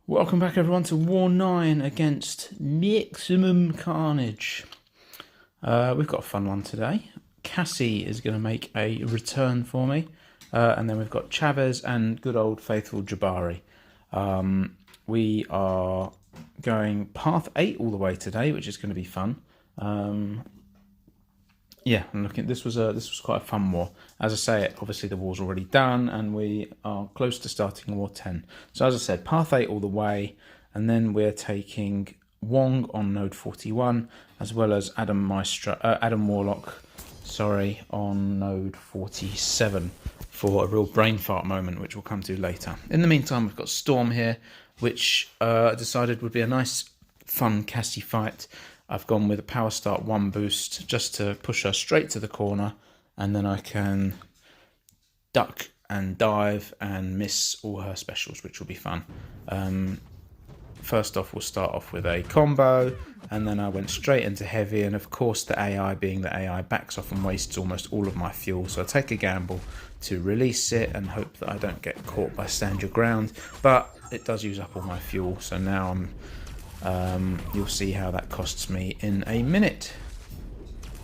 Welcome back everyone to War 9 against Mæxim Carnage. We've got a fun one today. Cassie is going to make a return for me. And then we've got Chavez and good old faithful Jabari. We are going path 8 all the way today, which is going to be fun. Yeah, I'm looking. This was quite a fun war. As I say, obviously the war's already done, and we are close to starting War 10. So as I said, path 8 all the way, and then we're taking Wong on node 41, as well as Adam Warlock, on node 47 for a real brain fart moment, which we'll come to later. In the meantime, we've got Storm here, which I decided would be a nice, fun Cassie fight. I've gone with a power start 1 boost just to push her straight to the corner, and then I can duck and dive and miss all her specials, which will be fun. First off, we'll start off with a combo, and then I went straight into heavy, and of course the AI, being the AI, backs off and wastes almost all of my fuel, so I take a gamble to release it and hope that I don't get caught by stand your ground, but it does use up all my fuel, so now you'll see how that costs me in a minute.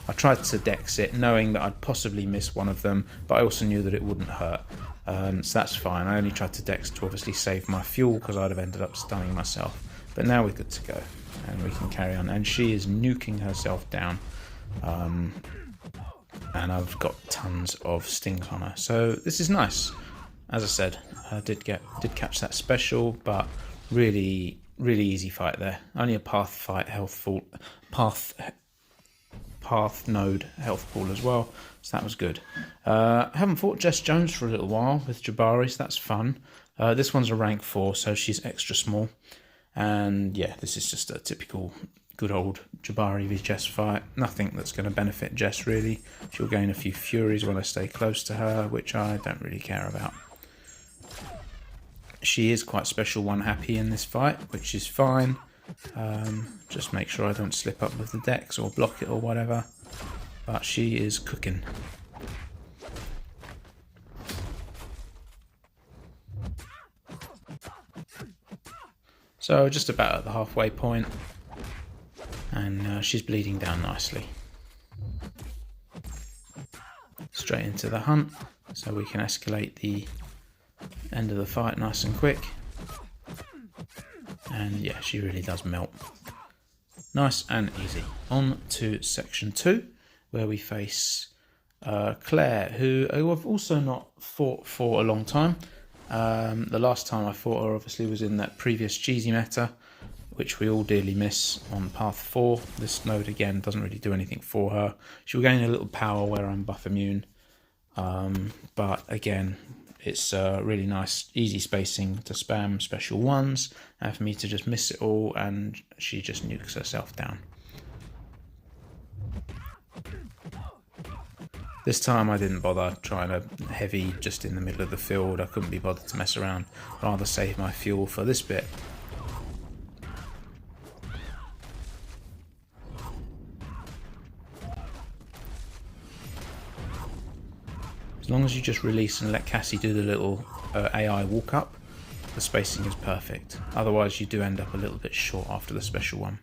I tried to dex it knowing that I'd possibly miss one of them, but I also knew that it wouldn't hurt, so that's fine. I only tried to dex to obviously save my fuel because I'd have ended up stunning myself, but now we're good to go and we can carry on. And she is nuking herself down, and I've got tons of stings on her, so this is nice. As I said, I did catch that special, but really easy fight there. Only a path node health pool as well, so that was good. I haven't fought Jess Jones for a little while with Jabari, so that's fun. This one's a rank 4, so she's extra small, and yeah, this is just a typical good old Jabari v Jess fight. Nothing that's going to benefit Jess really. She'll gain a few furies when I stay close to her, which I don't really care about. She is quite special 1 happy in this fight, which is fine. Just make sure I don't slip up with the dex or block it or whatever. But she is cooking. So just about at the halfway point, and she's bleeding down nicely. Straight into the hunt, so we can escalate the end of the fight nice and quick. And yeah, she really does melt. Nice and easy. On to section 2, where we face Claire, who I've also not fought for a long time. The last time I fought her obviously was in that previous cheesy meta, which we all dearly miss on path 4. This node again doesn't really do anything for her. She'll gain a little power where I'm buff immune, but again, it's really nice, easy spacing to spam special 1s, and for me to just miss it all, and she just nukes herself down. This time I didn't bother trying to heavy just in the middle of the field. I couldn't be bothered to mess around. I'd rather save my fuel for this bit. As long as you just release and let Cassie do the little AI walk up, the spacing is perfect. Otherwise you do end up a little bit short after the special one.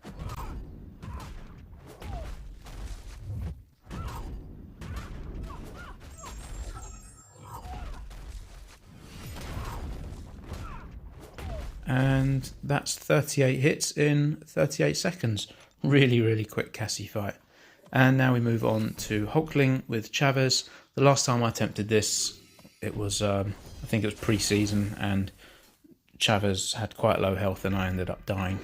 And that's 38 hits in 38 seconds. Really quick Cassie fight. And now we move on to Hulkling with Chavez. The last time I attempted this, it was, I think it was pre-season, and Chavez had quite low health and I ended up dying,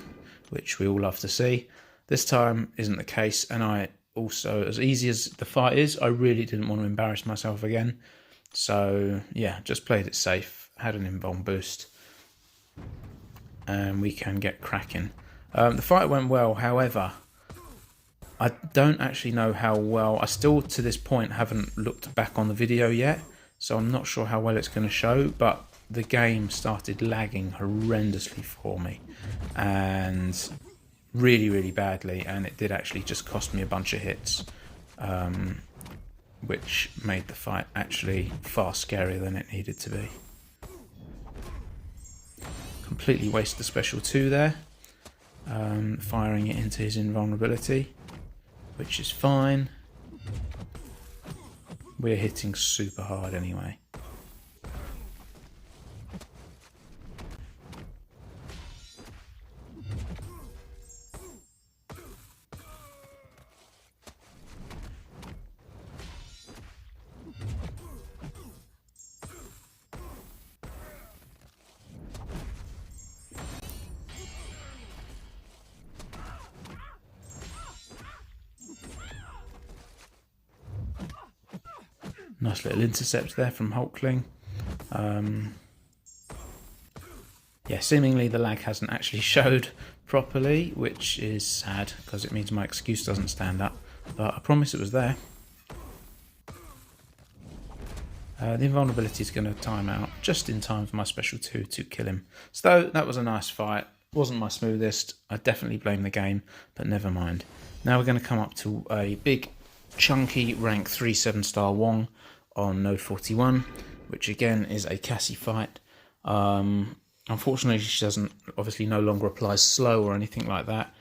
which we all love to see. This time isn't the case, and I also, as easy as the fight is, I really didn't want to embarrass myself again. So yeah, just played it safe, had an invuln boost, and we can get cracking. The fight went well, however, I don't actually know how well. I still, to this point, haven't looked back on the video yet, so I'm not sure how well it's going to show, but the game started lagging horrendously for me, and really badly, and it did actually just cost me a bunch of hits, which made the fight actually far scarier than it needed to be. completely waste the special 2 there, firing it into his invulnerability, which is fine. We're hitting super hard anyway. Nice little intercept there from Hulkling. Yeah, seemingly the lag hasn't actually showed properly, which is sad because it means my excuse doesn't stand up. But I promise it was there. The invulnerability is going to time out just in time for my special 2 to kill him. So that was a nice fight. Wasn't my smoothest. I definitely blame the game, but never mind. Now we're going to come up to a big, chunky rank 3 7-star Wong on node 41, which again is a Cassie fight. Unfortunately, she doesn't, obviously no longer applies slow or anything like that,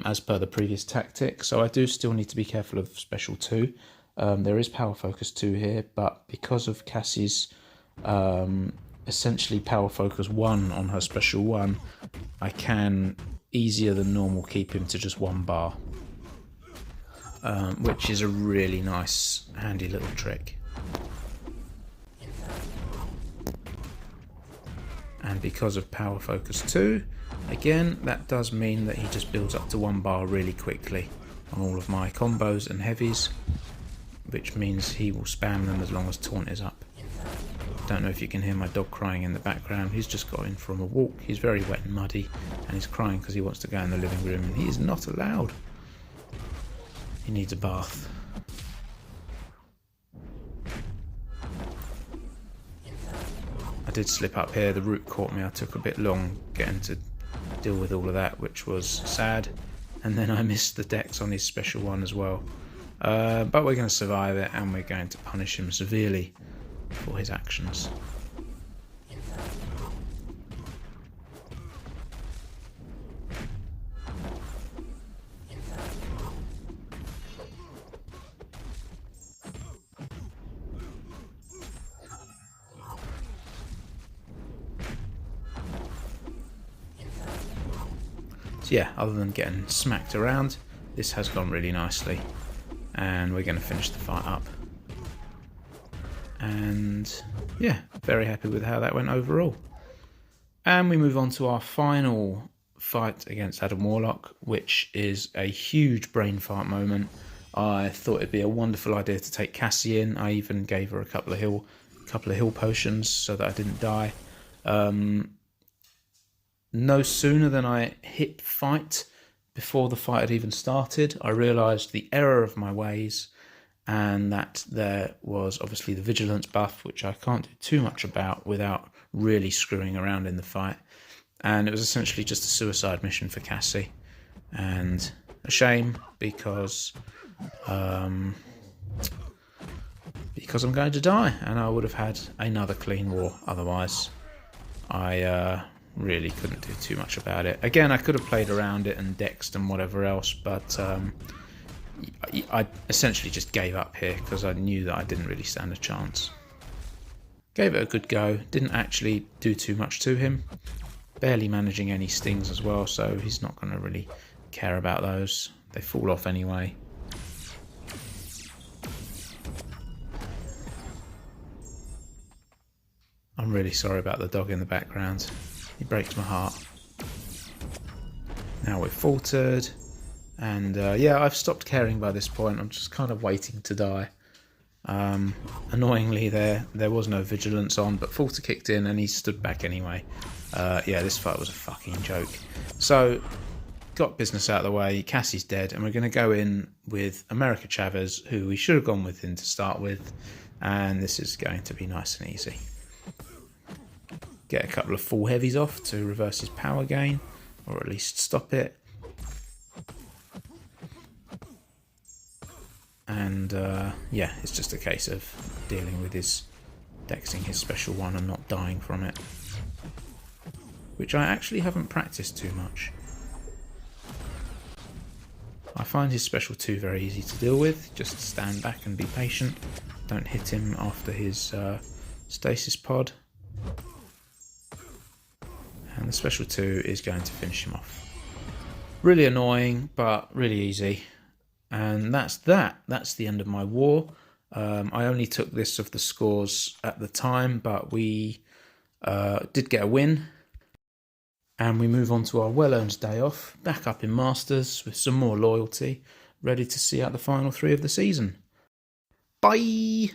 as per the previous tactic. So I do still need to be careful of special 2. There is power focus 2 here, but because of Cassie's essentially power focus 1 on her special 1, I can easier than normal keep him to just 1 bar, which is a really nice, handy little trick. And because of power focus 2, again, that does mean that he just builds up to 1 bar really quickly on all of my combos and heavies, which means he will spam them as long as taunt is up. Don't know if you can hear my dog crying in the background. He's just got in from a walk. He's very wet and muddy, and he's crying because he wants to go in the living room, and he is not allowed. He needs a bath. I did slip up here, the root caught me. I took a bit long getting to deal with all of that, which was sad. And then I missed the dex on his special 1 as well. But we're going to survive it, and we're going to punish him severely for his actions. So yeah, other than getting smacked around, this has gone really nicely, and we're going to finish the fight up. And yeah, very happy with how that went overall. And we move on to our final fight against Adam Warlock, which is a huge brain fart moment. I thought it'd be a wonderful idea to take Cassie in. I even gave her a couple of heal potions so that I didn't die. No sooner than I hit fight, before the fight had even started, I realised the error of my ways, and that there was obviously the vigilance buff, which I can't do too much about without really screwing around in the fight. And it was essentially just a suicide mission for Cassie, and a shame because I'm going to die, and I would have had another clean war otherwise. I really couldn't do too much about it. Again, I could have played around it and dexed and whatever else, but I essentially just gave up here because I knew that I didn't really stand a chance. Gave it a good go, didn't actually do too much to him, barely managing any stings as well, so he's not going to really care about those. They fall off anyway. I'm really sorry about the dog in the background. He breaks my heart. Now we're faltered, and yeah, I've stopped caring by this point. I'm just kind of waiting to die. Annoyingly, there was no vigilance on, but falter kicked in and he stood back anyway. Yeah, this fight was a fucking joke. So, got business out of the way. Cassie's dead, and we're going to go in with Cassie+Chavez, who we should have gone with him to start with, and this is going to be nice and easy. Get a couple of full heavies off to reverse his power gain, or at least stop it. And yeah, it's just a case of dealing with his dexing his special 1 and not dying from it. which I actually haven't practiced too much. I find his special 2 very easy to deal with. Just stand back and be patient. Don't hit him after his stasis pod. And the special 2 is going to finish him off. Really annoying, but really easy. And that's that. That's the end of my war. I only took this of the scores at the time, but we did get a win. And we move on to our well-earned day off, back up in Masters with some more loyalty, ready to see out the final 3 of the season. Bye!